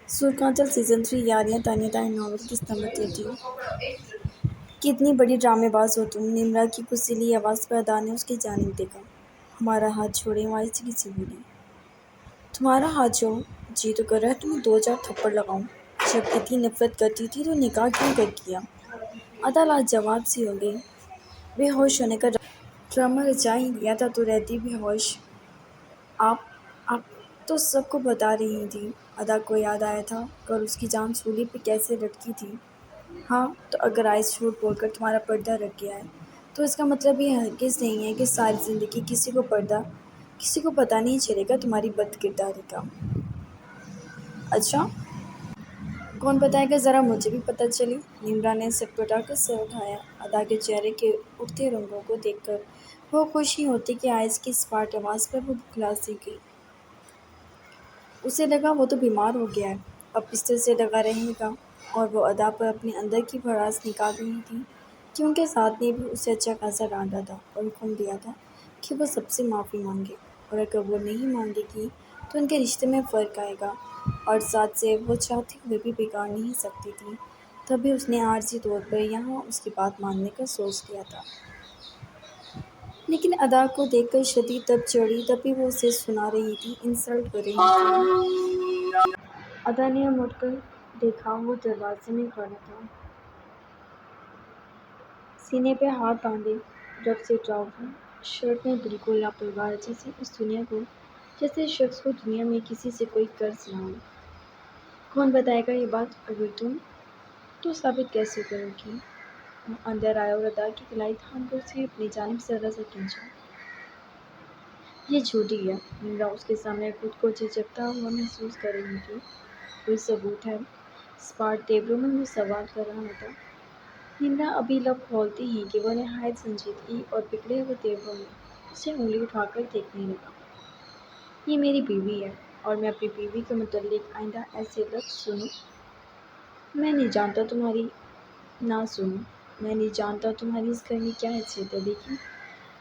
سورکانچل season 3 یاریاں Tania تائیں novel کی number 13۔ کتنی بڑی ڈرامے باز ہو تم، نمرا کی کسیلی آواز پر ادا نے اس کی جانب دیکھا۔ ہمارا ہاتھ چھوڑیں، وہ آہستگی سے بولی۔ تمہارا ہاتھ جو جی تو کر رہا ہے تمہیں 2 4 تھپڑ لگاؤں۔ جب اتنی نفرت کرتی تھی تو نکاح کیوں کر کیا؟ ادا لاجواب سی ہو گئی۔ بے ہوش ہونے کا ڈرامہ رچا ہی لیا تھا تو رہتی بے ہوش۔ آپ تو سب کو بتا رہی تھی۔ ادا کو یاد آیا تھا کل اس کی جان سولی پہ کیسے لٹکی تھی۔ ہاں تو اگر آئس جھوٹ بول کر تمہارا پردہ رکھ گیا ہے تو اس کا مطلب یہ ہرگز نہیں ہے کہ ساری زندگی کسی کو پتہ نہیں چلے گا تمہاری بد کرداری کا۔ اچھا کون بتائے گا، ذرا مجھے بھی پتہ چلے۔ نمرا نے سٹپٹا کر سر اٹھایا۔ ادا کے چہرے کے اٹھتے رنگوں کو دیکھ کر وہ خوش ہی ہوتی کہ آئس کی اسپاٹ آواز پر وہ بھلا سی گئی۔ اسے لگا وہ تو بیمار ہو گیا ہے، اب بستر سے لگا رہے گا، اور وہ ادا پر اپنے اندر کی بھڑاس نکال رہی تھی کہ ان کے ساتھ نے بھی اسے اچھا خاصا ڈانٹا تھا اور حکم دیا تھا کہ وہ سب سے معافی مانگے، اور اگر وہ نہیں مانگے گی تو ان کے رشتے میں فرق آئے گا، اور ساتھ سے وہ چاہتے ہوئے بھی بگاڑ نہیں سکتی تھی۔ تب بھی اس نے عارضی طور پر یہاں اس کی بات ماننے کا سوچ لیا تھا۔ لیکن ادا کو دیکھ کر شدید تب چڑھی، تب بھی وہ اسے سنا رہی تھی، انسلٹ کر رہی تھی۔ ادا نے مڑ کر دیکھا، وہ دروازے میں کھڑا تھا، سینے پہ ہاتھ باندھے، رف سے ٹراؤزر شرٹ میں بالکل لاپرواہ، جیسے اس شخص کو دنیا میں کسی سے کوئی قرض نہ ہو۔ کون بتائے گا یہ بات، اگر تم تو ثابت کیسے کرو گی؟ وہ اندر آیا اور ادا کی کلائی تھام کر اسے اپنی جانب ذرا سا کھینچا۔ یہ جھوٹی ہے، نمرا اس کے سامنے خود کو جھجکتا ہوا محسوس کر رہی تھی۔ کوئی ثبوت ہے؟ اسپاٹ تیوروں میں وہ سوال کر رہا تھا۔ نمرا ابھی لب کھولتی ہی کہ وہ نہایت سنجیدگی اور بگڑے ہوئے تیوروں میں اسے انگلی اٹھا کر دیکھنے لگا۔ یہ میری بیوی ہے، اور میں اپنی بیوی کے متعلق آئندہ ایسے لفظ سنوں؟ میں نہیں جانتا تمہاری میں نہیں جانتا تمہاری اس گھر میں کیا حیثیت ہے، لیکن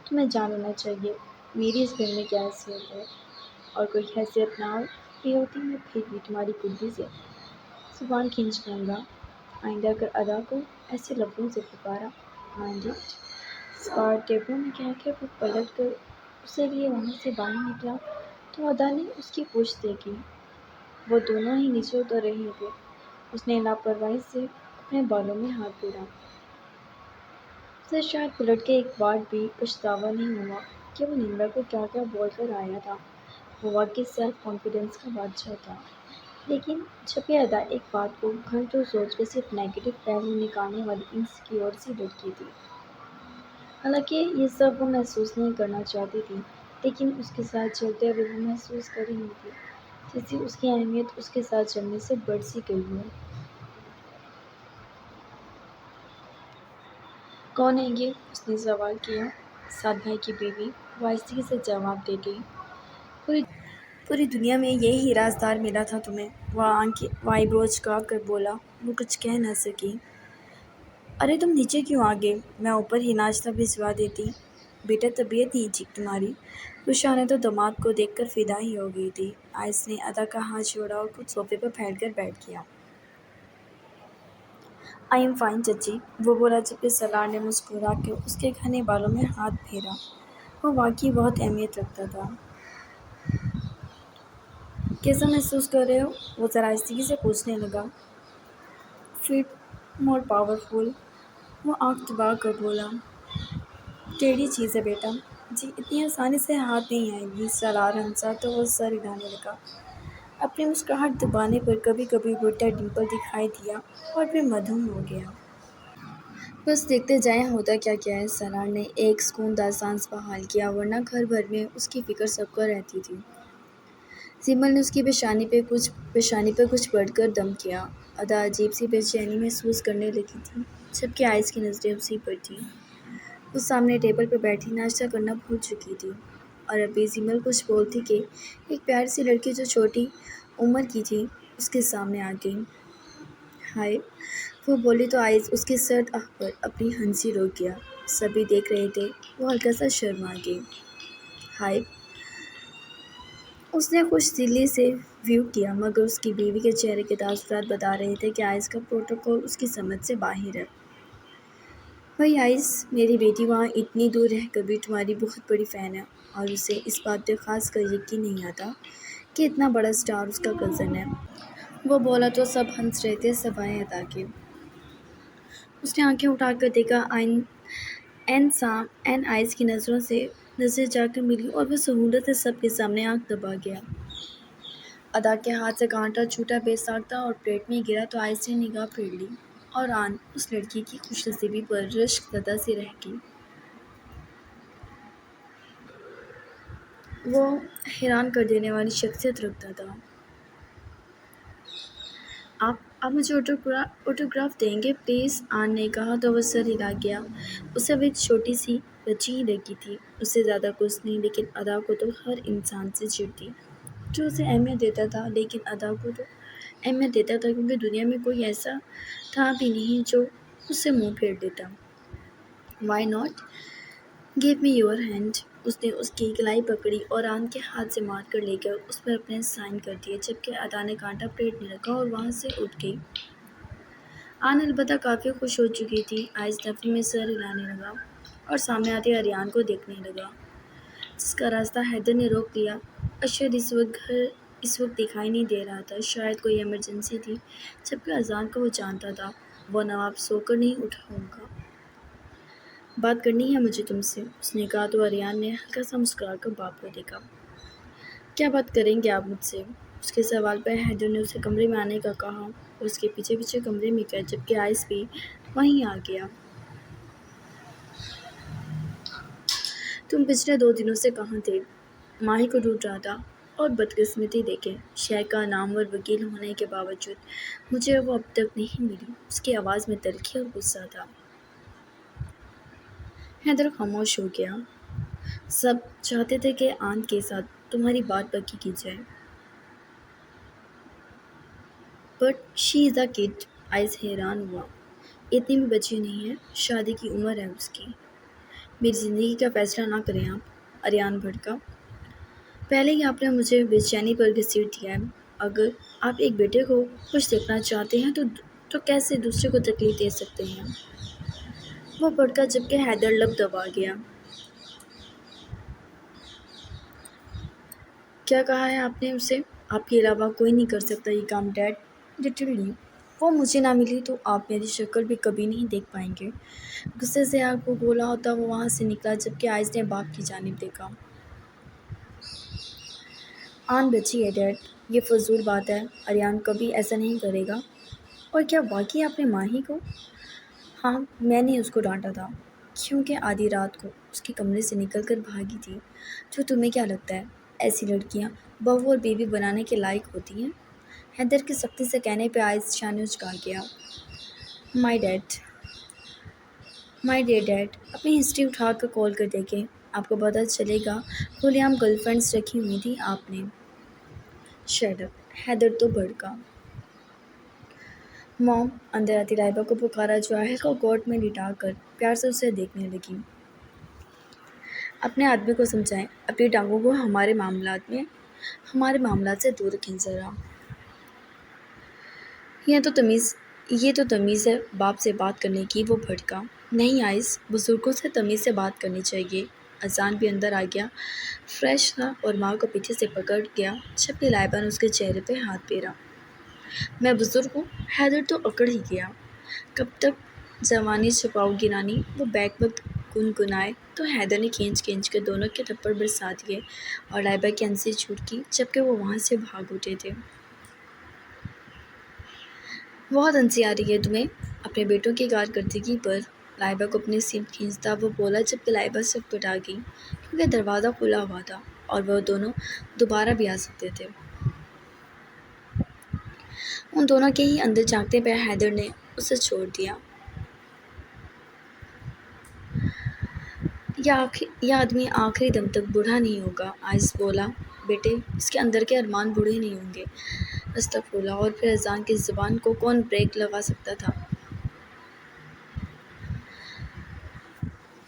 تمہیں جاننا چاہیے میری اس گھر میں کیا حیثیت ہے، اور کوئی حیثیت نہ ہوتی میں پھر بھی تمہاری گدی سے زبان کھینچ لوں گا آئندہ اگر ادا کو ایسے لفظوں سے پکارا۔ مائنڈ اٹ، اسپاٹ ٹیبلوں میں کہہ کر وہ پلٹ کر اسے لیے وہاں سے باہر نکلا تو ادا نے اس کی پشت دیکھی۔ وہ دونوں ہی نیچے اتر رہے تھے۔ اس نے لاپرواہی سے اپنے بالوں میں ہاتھ پھیرا۔ اسے شاید پلٹ کے ایک بار بھی پچھتاوا نہیں ہوا کہ وہ نمرا کو کیا کیا بول کر آیا تھا۔ وہ واقعی سیلف کانفیڈنس کا بادشاہ تھا، لیکن جب یہ ادا ایک بات کو گھنٹوں سوچ کر صرف نیگیٹو پہلو نکالنے والی انسیکیور سی لڑکی تھی۔ حالانکہ یہ سب وہ محسوس نہیں کرنا چاہتی تھی، لیکن اس کے ساتھ چلتے ہوئے وہ محسوس کر رہی تھی جیسے اس کی اہمیت اس کے ساتھ چلنے سے بڑھ سی گئی ہو۔ کون ہے یہ؟ اس نے سوال کیا۔ سعد بھائی کی بیوی، وہ آہستگی سے جواب دے گئی۔ پوری دنیا میں یہی رازدار ملا تھا تمہیں؟ وہ آئی برو چکا کر بولا۔ وہ کچھ کہہ نہ سکی۔ ارے تم نیچے کیوں آ گئے؟ میں اوپر ہی ناشتہ بھجوا دیتی۔ بیٹا طبیعت نہیں ٹھیک تمہاری؟ رشا تو داماد کو دیکھ کر فدا ہی ہو گئی تھی۔ آئس نے ادا کا ہاتھ چھوڑا اور خود صوفے پر پھیل کر بیٹھ گیا۔ آئی ایم فائن چچی، وہ بولا جبکہ سالار نے مسکرا کر اس کے گھنے بالوں میں ہاتھ پھیرا۔ وہ واقعی بہت اہمیت رکھتا تھا۔ کیسا محسوس کر رہے ہو؟ وہ ذرا آہستگی سے پوچھنے لگا۔ فٹ، مور پاورفل، وہ آنکھ دبا کر بولا۔ ٹیڑھی چیز ہے بیٹا، جی اتنی آسانی سے ہاتھ نہیں آئے گی۔ سالار ہنسا تو وہ سر ہلانے لگا۔ اپنی مسکراہٹ دبانے پر کبھی کبھی بھٹا ڈمپل دکھائی دیا اور پھر مدھم ہو گیا۔ بس دیکھتے جائیں ہوتا کیا ہے۔ سالار نے ایک سکون دار سانس بحال کیا، ورنہ گھر بھر میں اس کی فکر سب کو رہتی تھی۔ زیمل نے اس کی پیشانی پر کچھ پڑھ کر دم کیا۔ ادا عجیب سی بے چینی محسوس کرنے لگی تھی، جبکہ آئس کی نظریں اسی پر تھیں۔ وہ سامنے ٹیبل پر بیٹھی ناشتہ کرنا بھول چکی تھی، اور ابھی زیمل کچھ بولتی کہ ایک پیاری سی لڑکی جو چھوٹی عمر کی تھی اس کے سامنے آ گئی۔ ہائے، وہ بولی تو آئس اس کے سرد آہ پر اپنی ہنسی روک گیا۔ سبھی دیکھ رہے تھے، وہ ہلکا سا شرما گئی۔ ہائے، اس نے خوش دلی سے ویو کیا، مگر اس کی بیوی کے چہرے کے تاثرات بتا رہے تھے کہ آئس کا پروٹوکول اس کی سمجھ سے باہر ہے۔ وہی آئس، میری بیٹی وہاں اتنی دور رہ کر بھی تمہاری بہت بڑی فین ہے، اور اسے اس بات پہ خاص کر یقین نہیں آتا کہ اتنا بڑا سٹار اس کا کزن ہے۔ وہ بولا تو سب ہنس رہے تھے سوائے ادا کے۔ اس نے آنکھیں اٹھا کر دیکھا، این آئس کی نظروں سے نظر جا کر ملی اور وہ سہولت سے سب کے سامنے آنکھ دبا گیا۔ ادا کے ہاتھ سے کانٹا چھوٹا بے ساختہ اور پلیٹ میں گرا تو آئس نے نگاہ پھیر لی، اور آن اس لڑکی کی خوش نصیبی پر رشک زدہ سی رہ گئی۔ وہ حیران کر دینے والی شخصیت رکھتا تھا۔ آپ مجھے آٹوگراف دیں گے پلیز؟ آن نے کہا تو وہ سر ہلا گیا۔ اسے اب ایک چھوٹی سی بچی ہی لگی تھی، اس سے زیادہ کچھ نہیں، لیکن ادا کو تو ہر انسان سے چڑھتی جو اسے اہمیت دیتا تھا، لیکن ادا کو تو اہمیت دیتا تھا کیونکہ دنیا میں کوئی ایسا تھا بھی نہیں جو اس سے منہ پھیر لیتا۔ Why not? Give me your hand. اس نے اس کی کلائی پکڑی اور آن کے ہاتھ سے مار کر لے کر اس پر اپنے سائن کر دیے، جبکہ ادا نے کانٹا پلیٹ میں رکھا اور وہاں سے اٹھ گئی۔ آن البتہ کافی خوش ہو چکی تھی۔ آئس نفی میں سر ہلانے لگا اور سامنے آتے اریان کو دیکھنے لگا، جس کا راستہ حیدر نے روک لیا۔ اشد اس وقت دکھائی نہیں دے رہا تھا، شاید کوئی ایمرجنسی تھی، جبکہ اذان کو وہ جانتا تھا وہ نواب سو کر نہیں اٹھا ہوگا۔ بات کرنی ہے مجھے تم سے، اس نے کہا تو اریان نے ہلکا سا مسکرا کر باپ کو دیکھا۔ کیا بات کریں گے آپ مجھ سے؟ اس کے سوال پر حیدر نے اسے کمرے میں آنے کا کہا اور اس کے پیچھے پیچھے کمرے میں گیا، جبکہ آئس بھی وہیں آ گیا۔ تم پچھلے 2 دنوں سے کہاں تھے؟ ماہی کو ڈھونڈ رہا تھا، اور بدقسمتی دیکھیں، شہر کا نامور وکیل ہونے کے باوجود مجھے وہ اب تک نہیں ملی۔ اس کی آواز میں تلخی اور غصہ تھا۔ حیدر خاموش ہو گیا۔ سب چاہتے تھے کہ آن کے ساتھ تمہاری بات پکی کی جائے، but she is a could. Ice حیران ہوا۔ اتنی بھی بچی نہیں ہے، شادی کی عمر ہے اس کی۔ میری زندگی کا فیصلہ نہ کریں آپ، اریان بھڑکا۔ پہلے ہی آپ نے مجھے بے چینی پر گھسیٹ دیا ہے۔ اگر آپ ایک بیٹے کو خوش دیکھنا چاہتے ہیں تو کیسے دوسرے کو تکلیف دے سکتے ہیں؟ وہ بھڑکا، جبکہ حیدر لب دبا گیا۔ کیا کہا ہے آپ نے اسے؟ آپ کے علاوہ کوئی نہیں کر سکتا یہ کام ڈیڈ۔ لٹرلی وہ مجھے نہ ملی تو آپ میری شکل بھی کبھی نہیں دیکھ پائیں گے۔ غصے سے آگ کو گولا ہوتا وہ وہاں سے نکلا، جبکہ آئس نے باپ کی جانب دیکھا۔ آن بچی ہے ڈیڈ، یہ فضول بات ہے، اریان کبھی ایسا نہیں کرے گا۔ اور کیا واقعی آپ نے ماہی کو؟ ہاں، میں نے اس کو ڈانٹا تھا کیونکہ آدھی رات کو اس کے کمرے سے نکل کر بھاگی تھی۔ جو تمہیں کیا لگتا ہے ایسی لڑکیاں بہو اور بیوی بنانے کے لائق ہوتی ہیں؟ حیدر کی سختی سے کہنے پہ آئس شانے اچکا گیا۔ مائی ڈیئر ڈیڈ، اپنی ہسٹری اٹھا کر کال کر دیکھیں، آپ کو پتہ چلے گا کھلے عام گرل فرینڈز رکھی ہوئی تھیں آپ نے۔ شٹ اپ، حیدر تو بھڑکا۔ موم، اندر آتی لائبہ کو پکارا جو آہل کو کورٹ میں لٹا کر پیار سے اسے دیکھنے لگی۔ اپنے آدمی کو سمجھائیں، اپنی ٹانگوں کو ہمارے معاملات سے دور رکھیں ذرا۔ یہ تو تمیز ہے باپ سے بات کرنے کی، وہ بھڑکا۔ نہیں آئس، بزرگوں سے تمیز سے بات کرنی چاہیے۔ اذان بھی اندر آ گیا، فریش تھا اور ماں کو پیچھے سے پکڑ گیا، جبکہ لائبہ نے اس کے چہرے پہ ہاتھ پھیرا۔ میں بزرگ ہوں؟ حیدر تو اکڑ ہی گیا۔ کب تک جوانی چھپاؤ گی رانی؟ وہ بیک وقت گنگنائے تو حیدر نے کھینچ کر دونوں کے تھپڑ برسا دیے اور لائبہ کی ہنسی چھوٹ کی، جبکہ وہ وہاں سے بھاگ اٹھے تھے۔ بہت ہنسی آ رہی ہے تمہیں اپنے بیٹوں کی کارکردگی پر؟ لائبہ کو اپنی سمت کھینچتا وہ بولا، جبکہ لائبہ سر پٹا گئی کیونکہ دروازہ کھلا ہوا تھا اور وہ دونوں دوبارہ بھی آ سکتے تھے۔ ان دونوں کے ہی اندر جھانکتے پہ حیدر نے اسے چھوڑ دیا۔ یہ آدمی آخری دم تک بوڑھا نہیں ہوگا، آئس بولا۔ بیٹے، اس کے اندر کے ارمان بوڑھے نہیں ہوں گے۔ استغفراللہ، اور پھر اذان کی زبان کو کون بریک لگا سکتا تھا؟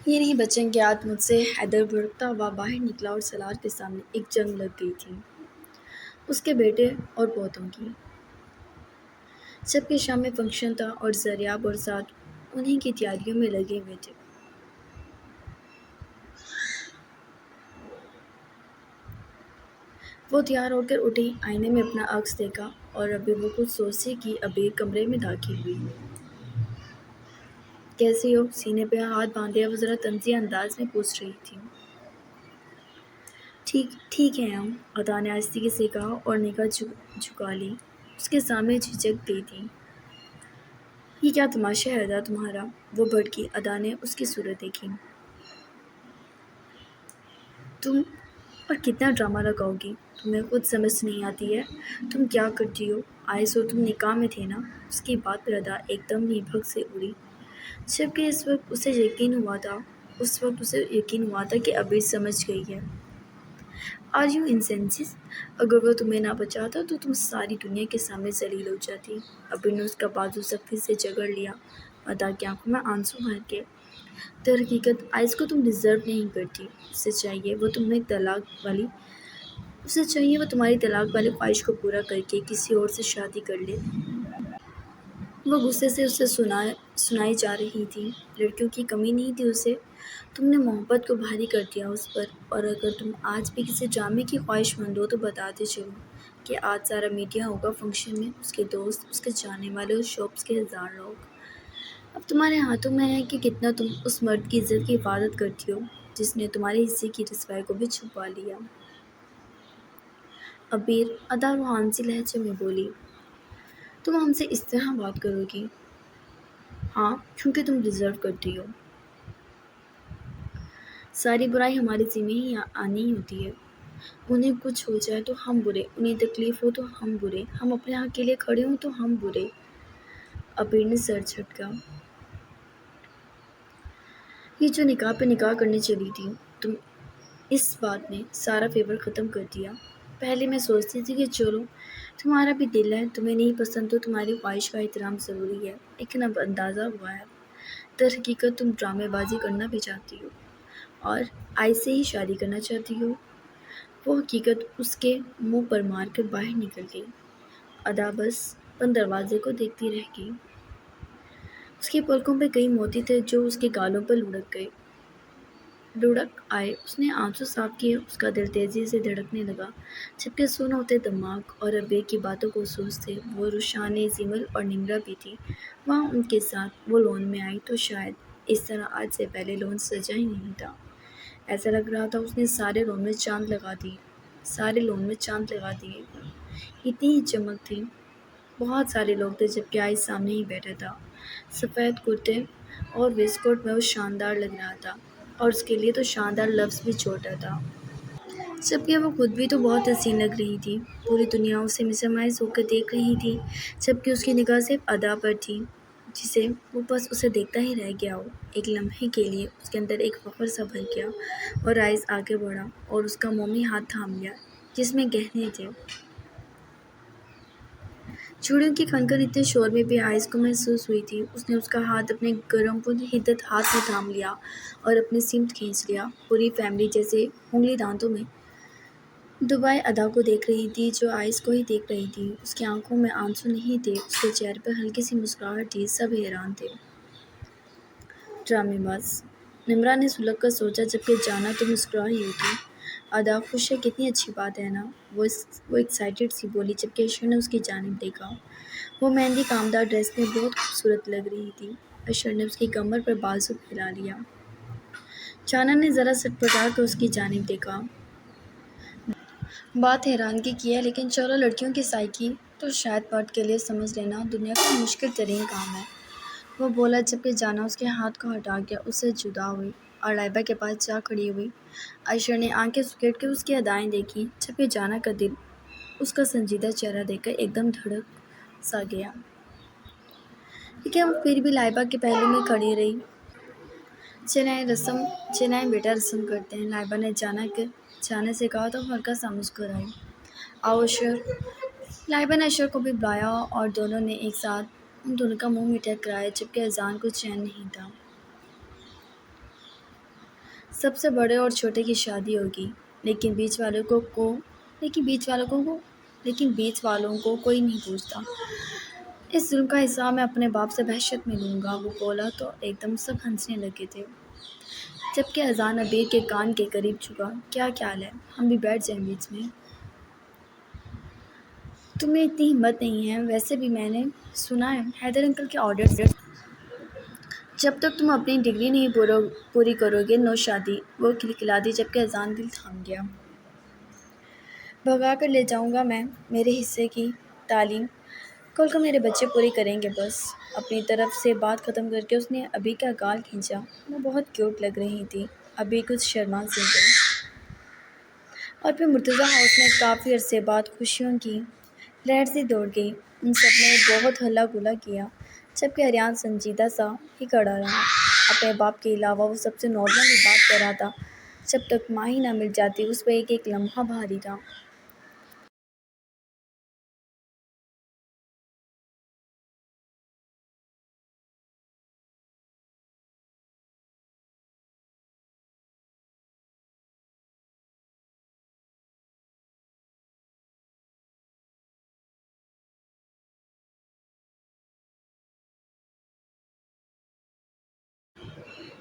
یہ نہیں بچیں گے آج مجھ سے، حیدر بھڑکتا ہوا باہر نکلا اور سالار کے سامنے ایک جنگ لگ گئی تھی۔ اس کے بیٹے اور پوتوں کی۔ جبکہ شام میں فنکشن تھا اور زریاب اور ساتھ انہیں کی تیاریوں میں لگے ہوئے تھے۔ وہ تیار ہو کر اٹھی، آئینے میں اپنا عکس دیکھا اور ابھی وہ کچھ سوچی کہ ابھی کمرے میں داخل ہوئی۔ کیسی ہو؟ سینے پہ ہاتھ باندھے وہ ذرا طنزیہ انداز میں پوچھ رہی تھی۔ ٹھیک ہے ہم، ادا نے آہستگی سے کہا اور نگاہ جھکا لی۔ اس کے سامنے جھجک گئی تھی۔ یہ کیا تماشا ہے ادا تمہارا؟ وہ بھڑکی۔ ادا نے اس کی صورت دیکھی۔ تم اور کتنا ڈرامہ لگاؤ گی؟ تمہیں خود سمجھ نہیں آتی ہے تم کیا کرتی ہو؟ آئے تم نکاح میں تھے نا؟ اس کی بات پر ادا ایک دم ہی بھگ سے اڑی، جبکہ اس وقت اسے یقین ہوا تھا کہ عبیر سمجھ گئی ہے۔ Are you insensitive? اگر وہ تمہیں نہ بچاتا تو تم ساری دنیا کے سامنے ذلیل ہو جاتی۔ عبیر نے اس کا بازو سختی سے جگڑ لیا۔ ادا کی آنکھوں میں آنسو بھر کے۔ در حقیقت آئس کو تم ڈیزرو نہیں کرتی۔ اسے چاہیے وہ تمہاری طلاق والی خواہش کو پورا کر کے کسی اور سے شادی کر لے۔ وہ غصے سے اسے سنائی جا رہی تھی۔ لڑکیوں کی کمی نہیں تھی اسے، تم نے محبت کو بھاری کر دیا اس پر۔ اور اگر تم آج بھی کسی ڈرامے کی خواہش مند ہو تو بتاتے چلو کہ آج سارا میڈیا ہوگا فنکشن میں، اس کے دوست، اس کے جاننے والے اور شاپس کے 1000 لوگ۔ اب تمہارے ہاتھوں میں ہے کہ کتنا تم اس مرد کی عزت کی حفاظت کرتی ہو جس نے تمہارے حصے کی رسوائی کو بھی چھپا لیا۔ عبیر، ادا روحان سی لہجے میں بولی، تم ہم سے اس طرح بات کرو گی؟ ہاں، کیونکہ تم ڈیزرو کرتی ہو۔ ساری برائی ہمارے ذمہ ہی آنی ہوتی ہے۔ انہیں کچھ ہو جائے تو ہم برے، انہیں تکلیف ہو تو ہم برے، ہم اپنے حق کے لیے کھڑے ہوں تو ہم برے۔ عبیر نے سر جھٹکا۔ یہ جو نکاح پہ نکاح کرنے چلی تھی، تم اس بات نے سارا فیور ختم کر دیا۔ پہلے میں سوچتی تھی کہ چلو تمہارا بھی دل ہے، تمہیں نہیں پسند تو تمہاری خواہش کا احترام ضروری ہے، لیکن اب اندازہ ہوا ہے در حقیقت تم ڈرامے بازی کرنا بھی چاہتی ہو اور آئی سے ہی شادی کرنا چاہتی ہو۔ وہ حقیقت اس کے منہ پر مار کر باہر نکل گئی۔ ادا بس بند دروازے کو دیکھتی رہ گئی۔ اس کی پلکوں پہ کئی موتی تھے جو اس کے گالوں پر لڑک آئے۔ اس نے آنسو صاف کیے، اس کا دل تیزی سے دھڑکنے لگا، جبکہ سن ہوتے دماغ اور عبیر کی باتوں کو سوچتے۔ وہ روشانے، زیمل اور نمرا بھی تھی وہاں ان کے ساتھ۔ وہ لون میں آئی تو شاید اس طرح آج سے پہلے لون سجا ہی نہیں تھا۔ ایسا لگ رہا تھا اس نے سارے لون میں چاند لگا دیے۔ اتنی ہی چمک تھی، بہت سارے لوگ تھے، جبکہ آج سامنے ہی بیٹھا تھا۔ سفید کرتے اور ویسٹ کوٹ میں وہ شاندار لگ رہا تھا، اور اس کے لیے تو شاندار لفظ بھی چھوٹا تھا۔ جبکہ وہ خود بھی تو بہت حسین لگ رہی تھی۔ پوری دنیا اسے مسمائز ہو کر دیکھ رہی تھی، جبکہ اس کی نگاہ صرف ادا پر تھی، جسے وہ بس اسے دیکھتا ہی رہ گیا ہو۔ ایک لمحے کے لیے اس کے اندر ایک فخر سا بھر گیا اور آئس آگے بڑھا اور اس کا مومی ہاتھ تھام لیا جس میں گہنے تھے۔ چوڑیوں کی کھن کھن اتنے شور میں بھی آئس کو محسوس ہوئی تھی۔ اس نے اس کا ہاتھ اپنے گرم پر حدت ہاتھ میں تھام لیا اور اپنی سمت کھینچ لیا۔ پوری فیملی جیسے انگلی دانتوں میں دبائے ادا کو دیکھ رہی تھی، جو آئس کو ہی دیکھ رہی تھی۔ اس کی آنکھوں میں آنسو نہیں تھے، اس کے چہرے پر ہلکی سی مسکراہٹ تھی۔ سب حیران تھے۔ ڈرامے باز، نمرا نے سلگ کر سوچا، جبکہ جانا تو مسکرا ہی ہوتی۔ ادا خوش ہے، کتنی اچھی بات ہے نا؟ وہ ایکسائٹڈ سی بولی، جبکہ اشر نے اس کی جانب دیکھا۔ وہ مہندی کامدار ڈریس میں بہت خوبصورت لگ رہی تھی۔ اشر نے اس کی کمر پر بازو پھیلا لیا۔ جانا نے ذرا سٹپٹا کر اس کی جانب دیکھا۔ بات حیرانگی کی ہے، لیکن چلو لڑکیوں کی سائیکی تو شاید مرد کے لیے سمجھ لینا دنیا کا مشکل ترین کام ہے، وہ بولا، جبکہ جانا اس کے ہاتھ کو ہٹا کر اس سے جدا ہوئی اور لائبہ کے پاس جا کھڑی ہوئی۔ عائشہ نے آنکھیں سکیڑ کے اس کی ادائیں دیکھیں، جبکہ جانا کا دل اس کا سنجیدہ چہرہ دیکھ کر ایک دم دھڑک سا گیا۔ لیکن وہ پھر بھی لائبہ کے پہلو میں کھڑی رہی۔ چلائیں بیٹا، رسم کرتے ہیں، لائبہ نے جانے سے کہا تو ہلکا سا مسکرائی۔ آؤ اشر۔ لائبہ نے اشر کو بھی بلایا اور دونوں نے ایک ساتھ ان دونوں کا منہ میٹھا کرایا، جبکہ اذان کو چین نہیں تھا۔ سب سے بڑے اور چھوٹے کی شادی ہوگی، لیکن بیچ والوں کو لیکن بیچ والوں کو کوئی نہیں پوچھتا۔ اس ظلم کا حساب میں اپنے باپ سے وحشت میں لوں گا، وہ بولا تو ایک دم سب ہنسنے لگے تھے، جبکہ اذان ابیر کے کان کے قریب جھکا۔ کیا خیال ہے ہم بھی بیٹھ جائیں بیچ میں؟ تمہیں اتنی ہمت نہیں ہے، ویسے بھی میں نے سنا ہے حیدر انکل کے آرڈر سے جب تک تم اپنی ڈگری نہیں پوری کرو گے نو شادی۔ وہ کھلکھلا دی جبکہ اذان دل تھام گیا۔ بھگا کر لے جاؤں گا میں میرے حصے کی تعلیم، کل کو میرے بچے پوری کریں گے بس۔ اپنی طرف سے بات ختم کر کے اس نے ابی کا گال کھینچا۔ وہ بہت کیوٹ لگ رہی تھی۔ ابی کچھ شرما سی گئی اور پھر مرتضی ہاؤس میں کافی عرصے بعد خوشیوں کی لہر سی دوڑ گئی۔ ان سب نے بہت ہلا گلا کیا جبکہ آریان سنجیدہ سا ہی کھڑا رہا۔ اپنے باپ کے علاوہ وہ سب سے نارملی بات کر رہا تھا۔ جب تک ماں ہی نہ مل جاتی اس پہ ایک ایک لمحہ بھاری تھا۔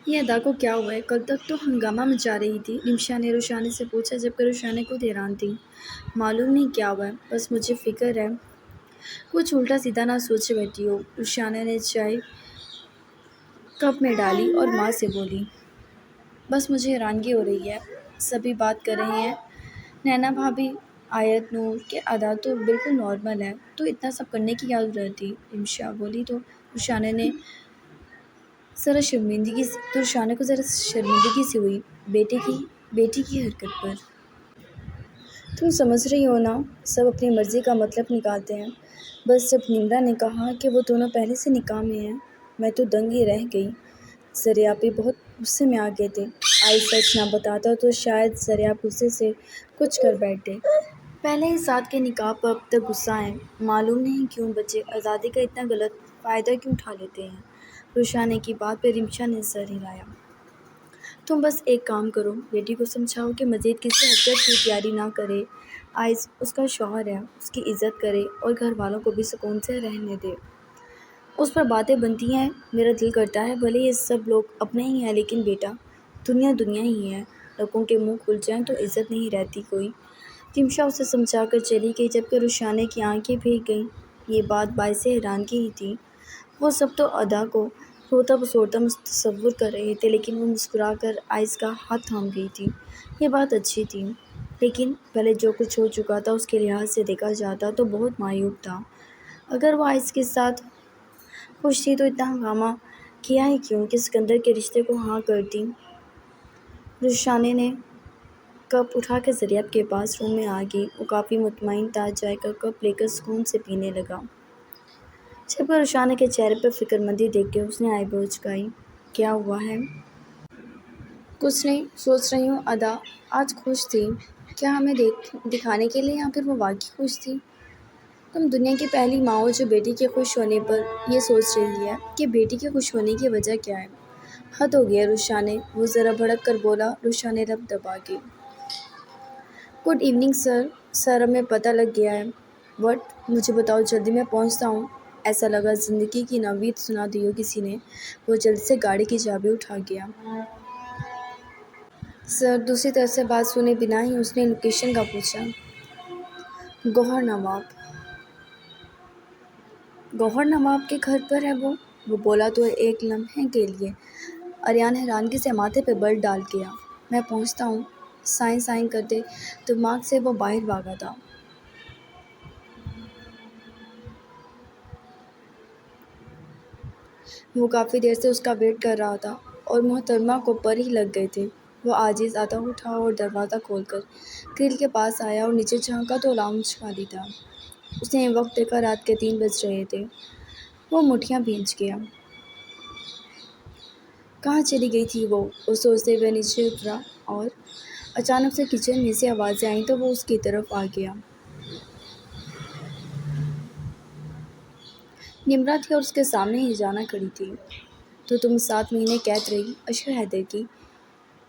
یہ ادا کو کیا ہوا ہے؟ کل تک تو ہنگامہ مچا رہی تھی، رمشا نے روشانی سے پوچھا جبکہ روشانی خود حیران تھی۔ معلوم نہیں کیا ہوا ہے، بس مجھے فکر ہے کچھ الٹا سیدھا نہ سوچے بیٹھی ہو۔ روشانی نے چائے کپ میں ڈالی اور ماں سے بولی، بس مجھے حیرانگی ہو رہی ہے، سبھی بات کر رہے ہیں نینا بھابی، آیت، نور کہ ادا تو بالکل نارمل ہے، تو اتنا سب کرنے کی کیا ضرورت تھی؟ رمشا بولی تو روشانی کو ذرا شرمندگی سی ہوئی بیٹی کی حرکت پر۔ تم سمجھ رہی ہو نا، سب اپنی مرضی کا مطلب نکالتے ہیں۔ بس جب نمرا نے کہا کہ وہ دونوں پہلے سے نکاح میں ہیں، میں تو دنگ ہی رہ گئی۔ زریابی بہت غصے میں آ گئے تھے۔ آئی سچ نہ بتاتا تو شاید زریاب غصے سے کچھ کر بیٹھتے۔ پہلے ہی ساتھ کے نکاح پر اب تک غصہ ہے۔ معلوم نہیں کیوں بچے آزادی کا اتنا غلط فائدہ کیوں اٹھا لیتے ہیں۔ روشانی کی بات پہ رمشا نے سر ہلایا۔ تم بس ایک کام کرو، بیٹی کو سمجھاؤ کہ مزید کسی حرکت کی تیاری نہ کرے۔ آئز اس کا شوہر ہے، اس کی عزت کرے اور گھر والوں کو بھی سکون سے رہنے دے۔ اس پر باتیں بنتی ہیں، میرا دل کرتا ہے بھلے یہ سب لوگ اپنے ہی ہیں لیکن بیٹا دنیا ہی ہے، لوگوں کے منہ کھل جائیں تو عزت نہیں رہتی کوئی۔ رمشا اسے سمجھا کر چلی گئی جبکہ روشانی کی آنکھیں بھیگ گئیں۔ یہ بات باعث حیرانگی ہی تھی۔ وہ سب تو ادا کو روتا بسورتا تصور کر رہے تھے لیکن وہ مسکرا کر آئز کا ہاتھ تھام گئی تھی۔ یہ بات اچھی تھی، لیکن پہلے جو کچھ ہو چکا تھا اس کے لحاظ سے دیکھا جاتا تو بہت معیوب تھا۔ اگر وہ آئز کے ساتھ خوش تھی تو اتنا ہنگامہ کیا ہی کیوں کہ سکندر کے رشتے کو ہاں کر دی۔ روشانی نے کپ اٹھا کے زریاب کے پاس روم میں آ گئی۔ وہ کافی مطمئن تھا، چائے کا کپ لے کر سکون سے پینے لگا جبکہ روشانی کے چہرے پر فکر مندی دیکھ کے اس نے آئی برو جھکائی۔ کیا ہوا ہے؟ کچھ نہیں، سوچ رہی ہوں ادا آج خوش تھی کیا ہمیں دکھانے کے لیے یا پھر وہ واقعی خوش تھی؟ تم دنیا کی پہلی ماں ہو جو بیٹی کے خوش ہونے پر یہ سوچ رہی ہے کہ بیٹی کے خوش ہونے کی وجہ کیا ہے۔ حد ہو گیا روشانی، وہ ذرا بھڑک کر بولا۔ روشانی رب دبا گئی۔ گڈ ایوننگ سر اب میں پتہ لگ گیا ہے۔ وٹ؟ مجھے بتاؤ جلدی، میں پہنچتا ہوں۔ ایسا لگا زندگی کی نوید سنا دی ہو کسی نے۔ وہ جلدی سے گاڑی کی چابی اٹھا گیا۔ سر، دوسری طرف سے بات سنے بنا ہی اس نے لوکیشن کا پوچھا۔ گوہر نواب کے گھر پر ہے وہ بولا تو ایک لمحے کے لیے آریان حیرانگی سے ماتھے پہ بل ڈال گیا۔ میں پہنچتا ہوں، سائیں کرتے دماغ سے وہ باہر بھاگا تھا۔ وہ کافی دیر سے اس کا ویٹ کر رہا تھا اور محترمہ کو پر ہی لگ گئے تھے۔ وہ عاجز آتا اٹھا اور دروازہ کھول کر گرل کے پاس آیا اور نیچے جھانکا تو لاؤنج خالی تھا۔ اس نے وقت دیکھا، رات کے 3 بج رہے تھے۔ وہ مٹھیاں بھیج گیا۔ کہاں چلی گئی تھی وہ سوچتے ہوئے نیچے اترا اور اچانک سے کچن میں سے آوازیں آئیں تو وہ اس کی طرف آ گیا۔ نمرا تھی اور اس کے سامنے ہی جانا کھڑی تھی۔ تو تم 7 مہینے قید رہی اشر حیدر کی؟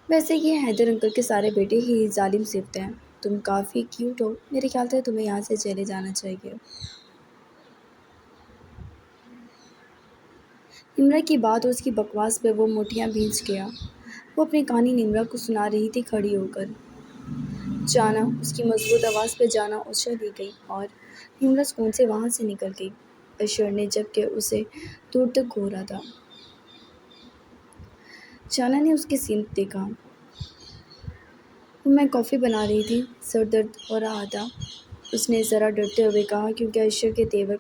ویسے یہ حیدر انکل کے سارے بیٹے ہی ظالم صفت ہیں، تم کافی کیوٹ ہو، میرے خیال سے تمہیں یہاں سے چلے جانا چاہیے۔ نمرا کی بات اور اس کی بکواس پہ وہ موٹیاں بھیج گیا۔ وہ اپنی کہانی نمرا کو سنا رہی تھی کھڑی ہو کر۔ جانا، اس کی مضبوط آواز پہ جانا اچھل دی گئی اور نمرا سکون سے وہاں سے نکل گئی۔ اشر نے جب کہ اسے دور تک گھورا تھا، جانا نے اس کی سمت دیکھا۔ وہ میں کافی بنا رہی تھی، سر درد ہو رہا تھا، اس نے ذرا ڈرتے ہوئے کہا کیونکہ اشر کے تیور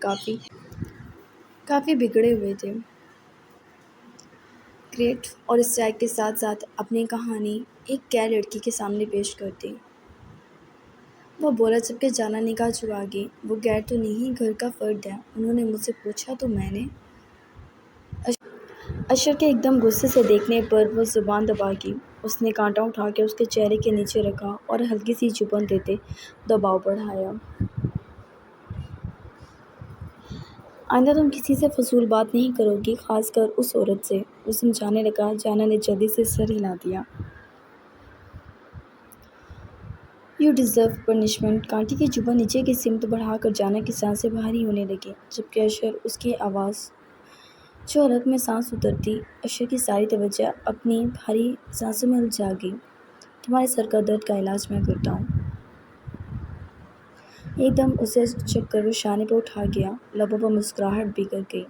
کافی بگڑے ہوئے تھے۔ گریٹ، اور اس چائے کے ساتھ ساتھ اپنی کہانی ایک غیر لڑکی کے سامنے پیش کرتی، وہ بولا جبکہ جانا نگاہ جھکا گئی۔ وہ غیر تو نہیں، گھر کا فرد ہے، انہوں نے مجھ سے پوچھا تو میں نے۔ اشر کے ایک دم غصے سے دیکھنے پر وہ زبان دبا گئی۔ اس نے کانٹا اٹھا کے اس کے چہرے کے نیچے رکھا اور ہلکی سی چبھن دیتے دباؤ بڑھایا۔ آئندہ تم کسی سے فضول بات نہیں کرو گی، خاص کر اس عورت سے، وہ سمجھانے لگا۔ جانا نے جلدی سے سر ہلا دیا۔ You deserve punishment. کانٹے کی چبھن نیچے کی سمت بڑھا کر جانا کی سانسیں بھاری ہونے لگیں، جبکہ اشر اس کی آواز جو حلق میں سانس اترتی، اشر کی ساری توجہ اپنی بھاری سانسوں میں الجھا گئی۔ تمہارے سر کا درد کا علاج میں کرتا ہوں۔ ایک دم اسے جھک کر وہ شانے پہ اٹھا گیا، لبوں پر مسکراہٹ بکھر گئی۔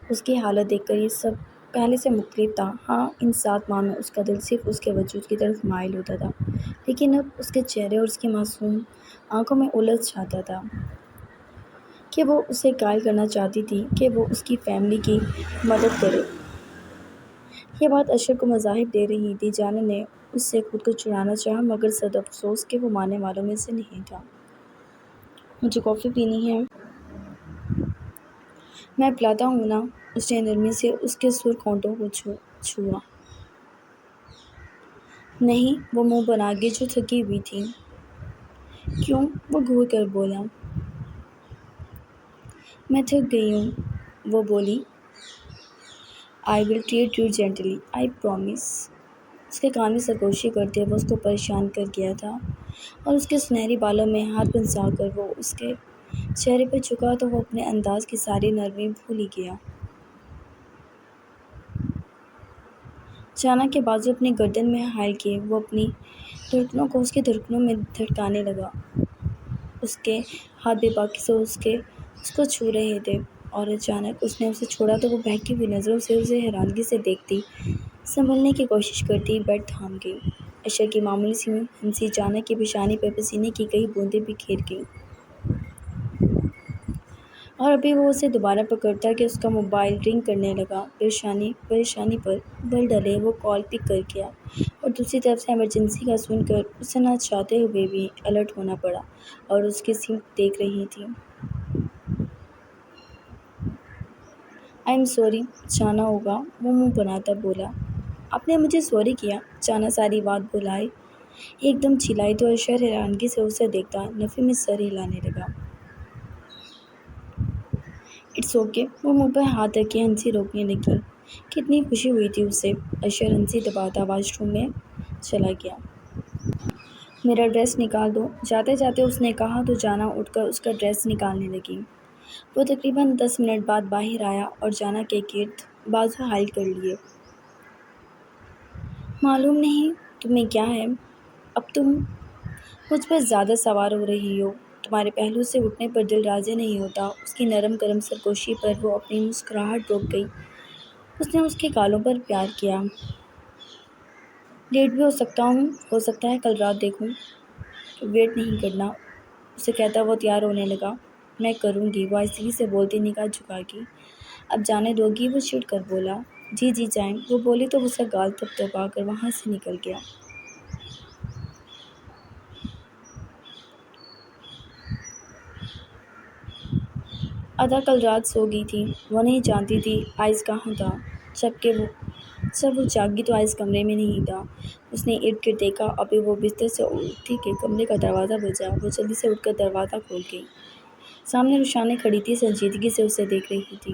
اس کی حالت دیکھ کر یہ سب پہلے سے مختلف تھا۔ ہاں، ان 7 ماہ میں اس کا دل صرف اس کے وجود کی طرف مائل ہوتا تھا، لیکن اب اس کے چہرے اور اس کی معصوم آنکھوں میں الجھ جاتا تھا کہ وہ اسے قائل کرنا چاہتی تھی کہ وہ اس کی فیملی کی مدد کرے۔ یہ بات اشر کو مزاحم دے رہی تھی۔ جانا نے اس سے خود کو چھڑانا چاہا، مگر صد افسوس کہ وہ ماننے والوں میں سے نہیں تھا۔ مجھے کافی پینی ہے۔ میں پلاتا ہوں نا، اس نے نرمی سے اس کے سرخ ہونٹوں کو چھوا۔ نہیں، وہ منہ بنا گئی جو تھکی ہوئی تھی۔ کیوں؟ وہ گھور کر بولا۔ میں تھک گئی ہوں، وہ بولی۔ I will treat you gently, I promise۔ اس کے کان میں سرگوشی کرتے وہ اس کو پریشان کر گیا تھا، اور اس کے سنہری بالوں میں ہاتھ پھنسا کر وہ اس کے چہرے پر جھکا تو وہ اپنے انداز کی ساری نرمی بھول ہی گیا۔ جانا کے بازو اپنی گردن میں حائل کیے، وہ اپنی دھڑکنوں کو اس کی دھڑکنوں میں دھڑکانے لگا۔ اس کے ہاتھ بے باکی سے اس کو چھو رہے تھے، اور اچانک اس نے اسے چھوڑا تو وہ بہکی ہوئی نظروں سے اسے حیرانگی سے دیکھتی، سنبھلنے کی کوشش کرتی بیٹھ تھام گئی۔ اشر کی معمولی سی ہنسی جانا کی پیشانی پر پسینے کی کئی بوندیں بکھیر گئی، اور ابھی وہ اسے دوبارہ پکڑتا کہ اس کا موبائل رنگ کرنے لگا۔ پریشانی پر بل ڈلے وہ کال پک کر گیا، اور دوسری طرف سے ایمرجنسی کا سن کر اسے نہ چاہتے ہوئے بھی الرٹ ہونا پڑا اور اس کی سمت دیکھ رہی تھی۔ آئی ایم سوری، جانا ہوگا، وہ منہ بناتا بولا۔ آپ نے مجھے سوری کیا؟ جانا ساری بات بھلائے ایک دم چلائی تو اشر حیرانگی سے اسے دیکھتا نفی میں سر ہلانے لگا۔ اٹس اوکے، وہ منہ پر ہاتھ رکھے ہنسی روکنے لگی۔ کتنی خوشی ہوئی تھی اسے۔ اشر ہنسی دباتا واش روم میں چلا گیا۔ میرا ڈریس نکال دو، جاتے جاتے اس نے کہا تو جانا اٹھ کر اس کا ڈریس نکالنے لگی۔ وہ تقریباً 10 منٹ بعد باہر آیا اور جانا کے گرد بازو حائل کر لیے۔ معلوم نہیں تمہیں کیا ہے، اب تم مجھ پر زیادہ سوار ہو رہی ہو، تمہارے پہلو سے اٹھنے پر دل راضی نہیں ہوتا۔ اس کی نرم گرم سرگوشی پر وہ اپنی مسکراہٹ روک گئی۔ اس نے اس کے گالوں پر پیار کیا۔ لیٹ بھی ہو سکتا ہے کل رات دیکھوں، ویٹ نہیں کرنا، اسے کہتا وہ تیار ہونے لگا۔ میں کروں گی، وہ آہستگی سے بولتی نگاہ جھکا گئی۔ اب جانے دو گی؟ وہ چڑھ کر بولا۔ جی جائیں، وہ بولی تو اس کا گال تھپتھپا کر وہاں سے نکل گیا۔ ادا کل رات سو گئی تھی، وہ نہیں جانتی تھی آئز کہاں تھا۔ جب وہ جاگی تو آئز کمرے میں نہیں تھا۔ اس نے ارد گرد دیکھا، ابھی وہ بستر سے اٹھی کہ کمرے کا دروازہ بجا۔ وہ جلدی سے اٹھ کر دروازہ کھول گئی۔ سامنے رخسانے کھڑی تھی، سنجیدگی سے اسے دیکھ رہی تھی۔